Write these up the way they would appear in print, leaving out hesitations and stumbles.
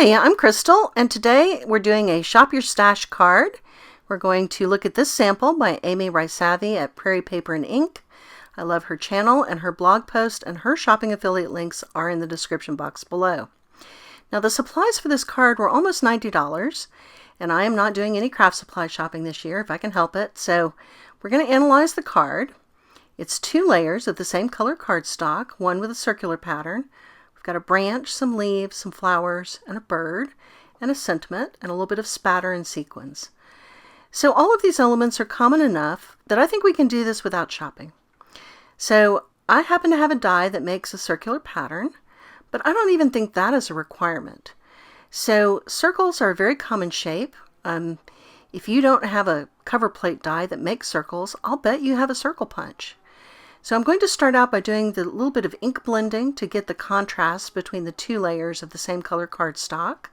Hi, I'm Crystal, and today we're doing a Shop Your Stash card. We're going to look at this sample by Amy Rysavy at Prairie Paper and Ink. I love her channel, and her blog post and her shopping affiliate links are in the description box below. Now, the supplies for this card were almost $90, and I am not doing any craft supply shopping this year if I can help it. So we're going to analyze the card. It's 2 layers of the same color cardstock, one with a circular pattern. We've got a branch, some leaves, some flowers, and a bird, and a sentiment, and a little bit of spatter and sequins. So all of these elements are common enough that I think we can do this without shopping. So I happen to have a die that makes a circular pattern, but I don't even think that is a requirement. So circles are a very common shape. If you don't have a cover plate die that makes circles, I'll bet you have a circle punch. So I'm going to start out by doing the little bit of ink blending to get the contrast between the 2 layers of the same color cardstock.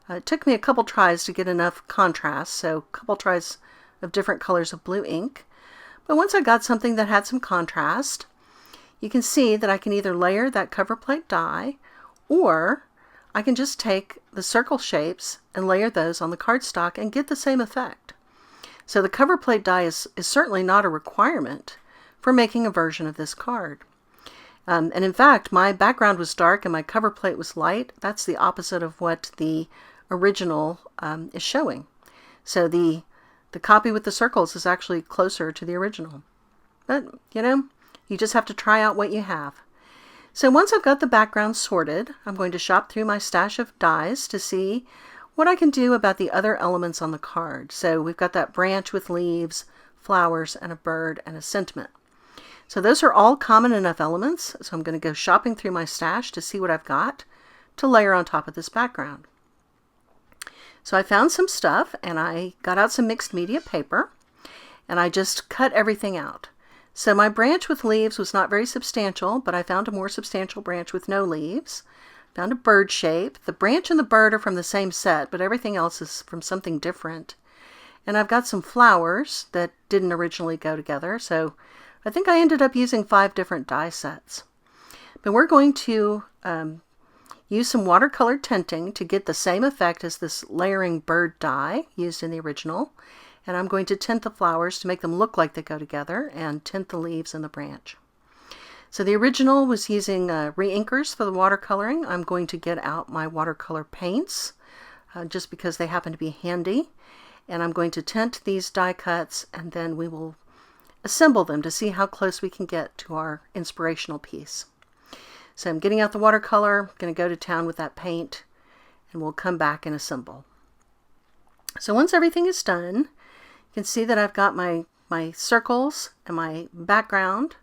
It took me a couple tries to get enough contrast, so a couple tries of different colors of blue ink. But once I got something that had some contrast, you can see that I can either layer that cover plate die, or I can just take the circle shapes and layer those on the cardstock and get the same effect. So the cover plate die is certainly not a requirement for making a version of this card. And in fact, my background was dark and my cover plate was light. That's the opposite of what the original is showing. So the copy with the circles is actually closer to the original. But, you just have to try out what you have. So once I've got the background sorted, I'm going to shop through my stash of dies to see what I can do about the other elements on the card. So we've got that branch with leaves, flowers, and a bird, and a sentiment. So those are all common enough elements, so I'm going to go shopping through my stash to see what I've got to layer on top of this background. So I found some stuff, and I got out some mixed media paper, and I just cut everything out. So my branch with leaves was not very substantial, but I found a more substantial branch with no leaves. Found a bird shape. The branch and the bird are from the same set, but everything else is from something different. And I've got some flowers that didn't originally go together, so I think I ended up using 5 different die sets. But we're going to use some watercolor tinting to get the same effect as this layering bird die used in the original. And I'm going to tint the flowers to make them look like they go together and tint the leaves and the branch. So the original was using re-inkers for the watercoloring. I'm going to get out my watercolor paints just because they happen to be handy. And I'm going to tint these die cuts, and then we will assemble them to see how close we can get to our inspirational piece. So I'm getting out the watercolor, going to go to town with that paint, and we'll come back and assemble. So once everything is done, you can see that I've got my circles and my background.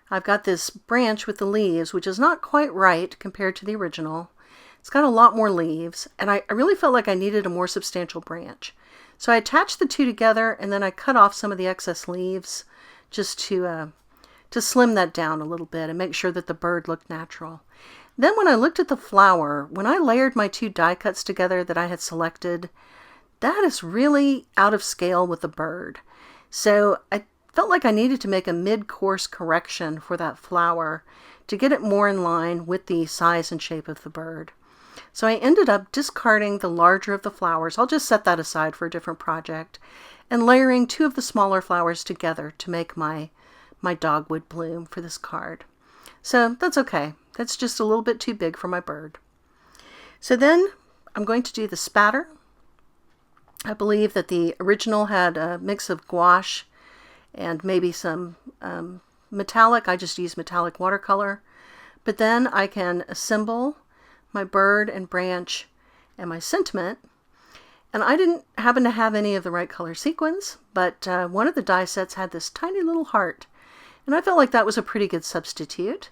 I've got this branch with the leaves, which is not quite right compared to the original. It's got a lot more leaves, and I really felt like I needed a more substantial branch. So I attached the 2 together, and then I cut off some of the excess leaves just to slim that down a little bit and make sure that the bird looked natural. Then when I looked at the flower, when I layered my 2 die cuts together that I had selected, that is really out of scale with the bird. So I felt like I needed to make a mid-course correction for that flower to get it more in line with the size and shape of the bird. So I ended up discarding the larger of the flowers. I'll just set that aside for a different project, and layering 2 of the smaller flowers together to make my dogwood bloom for this card. So that's okay. That's just a little bit too big for my bird. So then I'm going to do the spatter. I believe that the original had a mix of gouache and maybe some metallic. I just used metallic watercolor. But then I can assemble my bird and branch and my sentiment. And I didn't happen to have any of the right color sequins, but one of the die sets had this tiny little heart. And I felt like that was a pretty good substitute.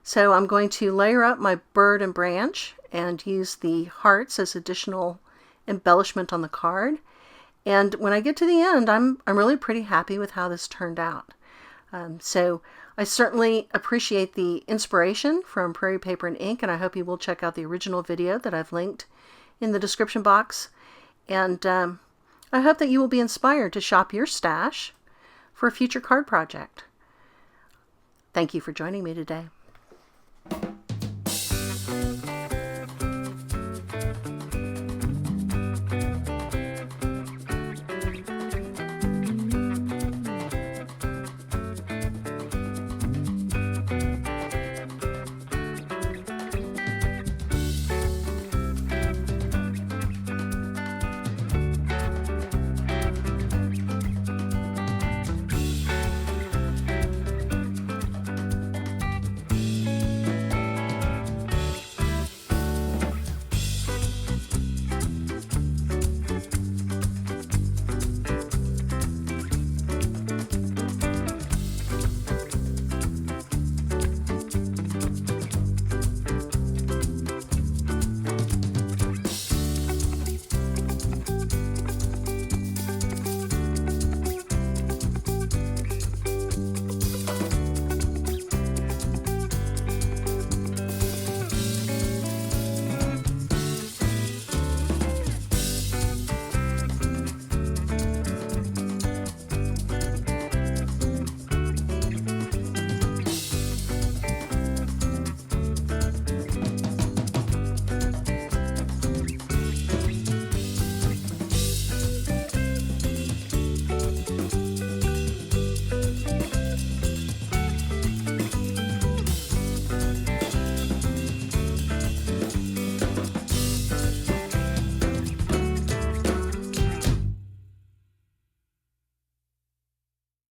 So I'm going to layer up my bird and branch and use the hearts as additional embellishment on the card. And when I get to the end, I'm really pretty happy with how this turned out. So I certainly appreciate the inspiration from Prairie Paper and Ink, and I hope you will check out the original video that I've linked in the description box. And I hope that you will be inspired to shop your stash for a future card project. Thank you for joining me today.